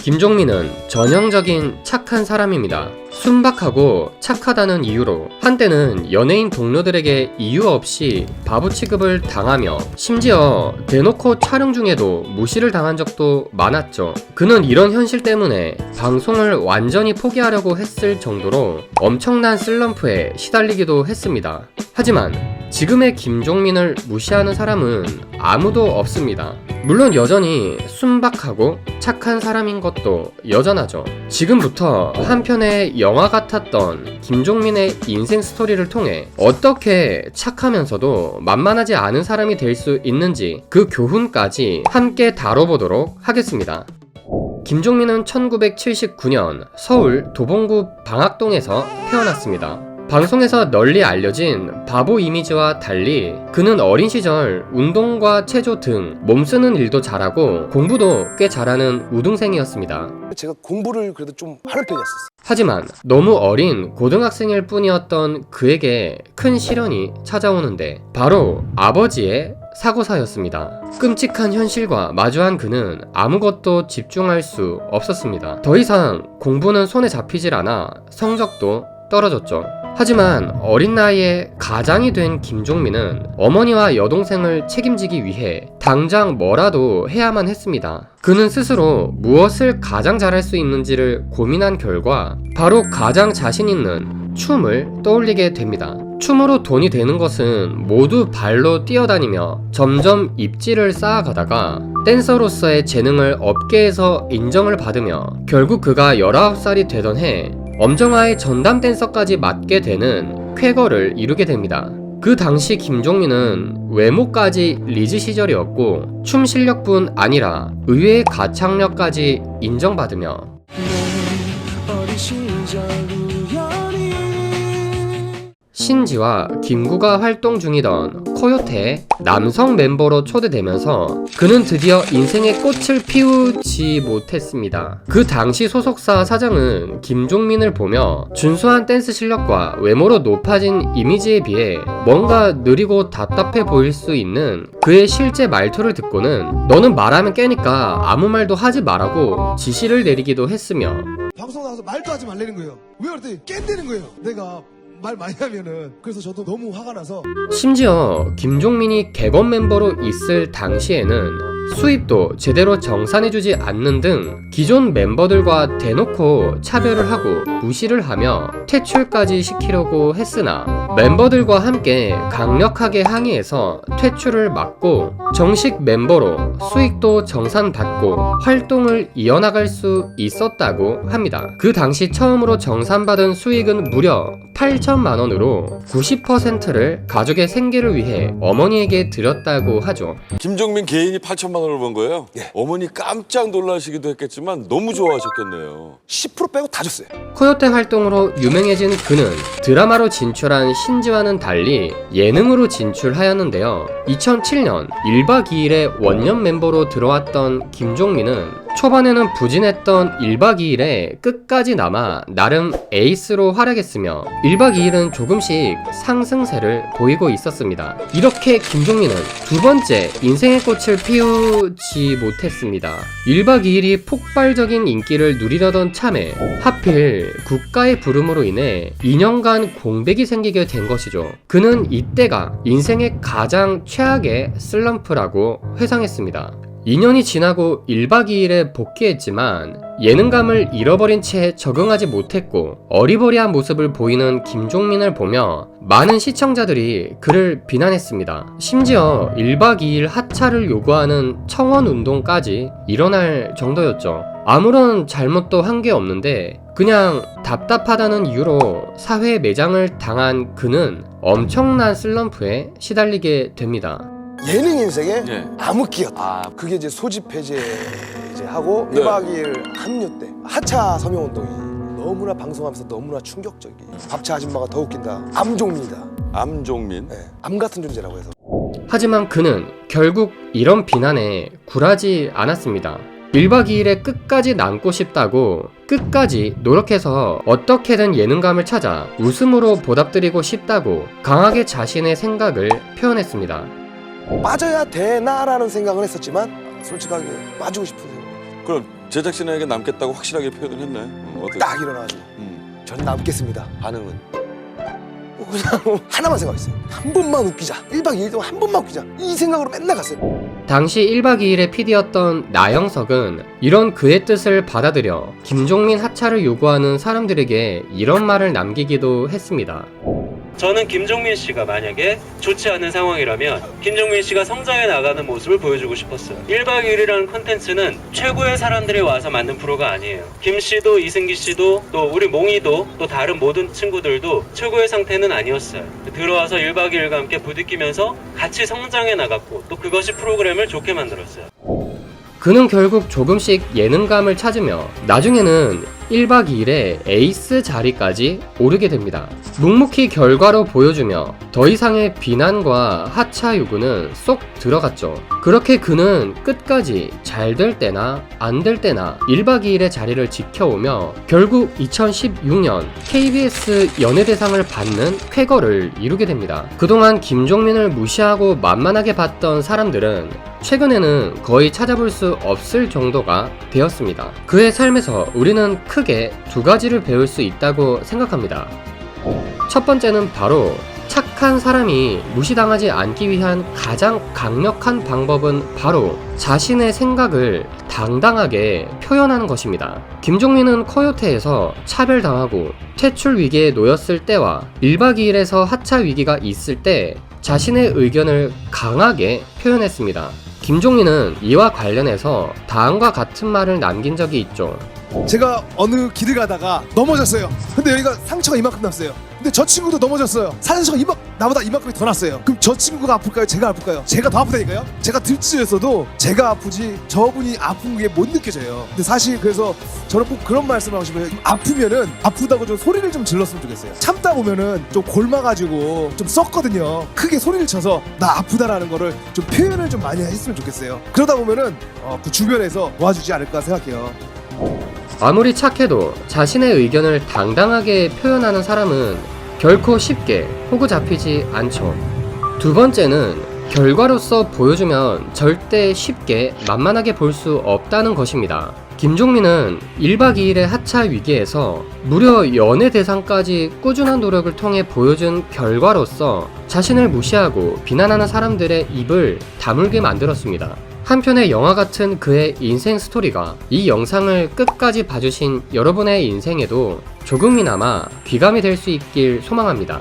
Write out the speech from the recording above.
김종민은 전형적인 착한 사람입니다. 순박하고 착하다는 이유로 한때는 연예인 동료들에게 이유 없이 바보 취급을 당하며 심지어 대놓고 촬영 중에도 무시를 당한 적도 많았죠. 그는 이런 현실 때문에 방송을 완전히 포기하려고 했을 정도로 엄청난 슬럼프에 시달리기도 했습니다. 하지만 지금의 김종민을 무시하는 사람은 아무도 없습니다. 물론 여전히 순박하고 착한 사람인 것도 여전하죠. 지금부터 한 편의 영화 같았던 김종민의 인생 스토리를 통해 어떻게 착하면서도 만만하지 않은 사람이 될 수 있는지 그 교훈까지 함께 다뤄보도록 하겠습니다. 김종민은 1979년 서울 도봉구 방학동에서 태어났습니다. 방송에서 널리 알려진 바보 이미지와 달리 그는 어린 시절 운동과 체조 등 몸쓰는 일도 잘하고 공부도 꽤 잘하는 우등생이었습니다. 제가 공부를 그래도 좀 하는 편이었어요. 하지만 너무 어린 고등학생일 뿐이었던 그에게 큰 시련이 찾아오는데 바로 아버지의 사고사였습니다. 끔찍한 현실과 마주한 그는 아무것도 집중할 수 없었습니다. 더 이상 공부는 손에 잡히질 않아 성적도 떨어졌죠. 하지만 어린 나이에 가장이 된 김종민은 어머니와 여동생을 책임지기 위해 당장 뭐라도 해야만 했습니다. 그는 스스로 무엇을 가장 잘할 수 있는지를 고민한 결과 바로 가장 자신 있는 춤을 떠올리게 됩니다. 춤으로 돈이 되는 것은 모두 발로 뛰어다니며 점점 입지를 쌓아가다가 댄서로서의 재능을 업계에서 인정을 받으며 결국 그가 19살이 되던 해 엄정화의 전담 댄서까지 맡게 되는 쾌거를 이루게 됩니다. 그 당시 김종민은 외모까지 리즈 시절이었고 춤 실력뿐 아니라 의외의 가창력까지 인정받으며 신지와 김구가 활동 중이던 코요테의 남성 멤버로 초대되면서 그는 드디어 인생의 꽃을 피우지 못했습니다. 그 당시 소속사 사장은 김종민을 보며 준수한 댄스 실력과 외모로 높아진 이미지에 비해 뭔가 느리고 답답해 보일 수 있는 그의 실제 말투를 듣고는 너는 말하면 깨니까 아무 말도 하지 말라고 지시를 내리기도 했으며 방송 나가서 말도 하지 말라는 거예요. 왜 그랬더니 깬다는 거예요. 내가 말 많이 하면은. 그래서 저도 너무 화가 나서 심지어 김종민이 객원 멤버로 있을 당시에는 수입도 제대로 정산해주지 않는 등 기존 멤버들과 대놓고 차별을 하고 무시를 하며 퇴출까지 시키려고 했으나 멤버들과 함께 강력하게 항의해서 퇴출을 막고 정식 멤버로 수익도 정산받고 활동을 이어나갈 수 있었다고 합니다. 그 당시 처음으로 정산받은 수익은 무려 8천만 원으로 90%를 가족의 생계를 위해 어머니에게 드렸다고 하죠. 김종민 개인이 8천만 원을 번 거예요? 예. 어머니 깜짝 놀라시기도 했겠지만 너무 좋아하셨겠네요. 10% 빼고 다 줬어요. 코요테 활동으로 유명해진 그는 드라마로 진출한 신지와는 달리 예능으로 진출하였는데요. 2007년 1박 2일의 원년 멤버로 들어왔던 김종민은 초반에는 부진했던 1박 2일에 끝까지 남아 나름 에이스로 활약했으며 1박 2일은 조금씩 상승세를 보이고 있었습니다. 이렇게 김종민은 두 번째 인생의 꽃을 피우지 못했습니다. 1박 2일이 폭발적인 인기를 누리려던 참에 하필 국가의 부름으로 인해 2년간 공백이 생기게 된 것이죠. 그는 이때가 인생의 가장 최악의 슬럼프라고 회상했습니다. 2년이 지나고 1박 2일에 복귀했지만 예능감을 잃어버린 채 적응하지 못했고 어리버리한 모습을 보이는 김종민을 보며 많은 시청자들이 그를 비난했습니다. 심지어 1박 2일 하차를 요구하는 청원운동까지 일어날 정도였죠. 아무런 잘못도 한 게 없는데 그냥 답답하다는 이유로 사회 매장을 당한 그는 엄청난 슬럼프에 시달리게 됩니다. 예능 인생에 네. 암흑기였다. 그게 이제 소집 해제 이제 하고 네. 1박 2일 합류 때 하차 서명 운동이 너무나 방송하면서 너무나 충격적이. 밥차 아줌마가 더 웃긴다. 암종민이다. 암종민. 네. 암 같은 존재라고 해서. 하지만 그는 결국 이런 비난에 굴하지 않았습니다. 1박 2일에 끝까지 남고 싶다고 끝까지 노력해서 어떻게든 예능감을 찾아 웃음으로 보답드리고 싶다고 강하게 자신의 생각을 표현했습니다. 빠져야 되나라는 생각을 했었지만 솔직하게 빠지고 싶은 생각. 그럼 제작진에게 남겠다고 확실하게 표현을 했네. 어때? 딱 일어나가지고 전 남겠습니다. 반응은 그냥 하나만 생각했어요. 한 번만 웃기자. 1박 2일 동안 한 번만 웃기자. 이 생각으로 맨날 갔어요. 당시 1박 2일의 PD였던 나영석은 이런 그의 뜻을 받아들여 김종민 하차를 요구하는 사람들에게 이런 말을 남기기도 했습니다. 저는 김종민 씨가 만약에 좋지 않은 상황이라면 김종민 씨가 성장해 나가는 모습을 보여주고 싶었어요. 1박 2일이라는 컨텐츠는 최고의 사람들이 와서 만든 프로가 아니에요. 김 씨도 이승기 씨도 또 우리 몽이도 또 다른 모든 친구들도 최고의 상태는 아니었어요. 들어와서 1박 2일과 함께 부딪히면서 같이 성장해 나갔고 또 그것이 프로그램을 좋게 만들었어요. 그는 결국 조금씩 예능감을 찾으며 나중에는 1박 2일의 에이스 자리까지 오르게 됩니다. 묵묵히 결과로 보여주며 더 이상의 비난과 하차 요구는 쏙 들어갔죠. 그렇게 그는 끝까지 잘 될 때나 안 될 때나 1박 2일의 자리를 지켜오며 결국 2016년 KBS 연예대상을 받는 쾌거를 이루게 됩니다. 그동안 김종민을 무시하고 만만하게 봤던 사람들은 최근에는 거의 찾아볼 수 없을 정도가 되었습니다. 그의 삶에서 우리는 크게 두 가지를 배울 수 있다고 생각합니다. 첫 번째는 바로 착한 사람이 무시당하지 않기 위한 가장 강력한 방법은 바로 자신의 생각을 당당하게 표현하는 것입니다. 김종민은 코요테에서 차별당하고 퇴출 위기에 놓였을 때와 1박 2일에서 하차 위기가 있을 때 자신의 의견을 강하게 표현했습니다. 김종민은 이와 관련해서 다음과 같은 말을 남긴 적이 있죠. 제가 어느 길을 가다가 넘어졌어요. 근데 여기가 상처가 이만큼 났어요. 근데 저 친구도 넘어졌어요. 상처가 나보다 이만큼이 더 났어요. 그럼 저 친구가 아플까요? 제가 아플까요? 제가 더 아프다니까요? 제가 들찢어졌어도 제가 아프지 저분이 아픈 게 못 느껴져요. 근데 사실 그래서 저는 꼭 그런 말씀을 하고 싶어요. 아프면은 아프다고 좀 소리를 좀 질렀으면 좋겠어요. 참다 보면은 좀 골마가지고 좀 썩거든요. 크게 소리를 쳐서 나 아프다라는 거를 좀 표현을 좀 많이 했으면 좋겠어요. 그러다 보면은 그 주변에서 도와주지 않을까 생각해요. 아무리 착해도 자신의 의견을 당당하게 표현하는 사람은 결코 쉽게 호구 잡히지 않죠. 두 번째는 결과로서 보여주면 절대 쉽게 만만하게 볼 수 없다는 것입니다. 김종민은 1박 2일의 하차 위기에서 무려 연예대상까지 꾸준한 노력을 통해 보여준 결과로서 자신을 무시하고 비난하는 사람들의 입을 다물게 만들었습니다. 한편의 영화 같은 그의 인생 스토리가 이 영상을 끝까지 봐주신 여러분의 인생에도 조금이나마 귀감이 될 수 있길 소망합니다.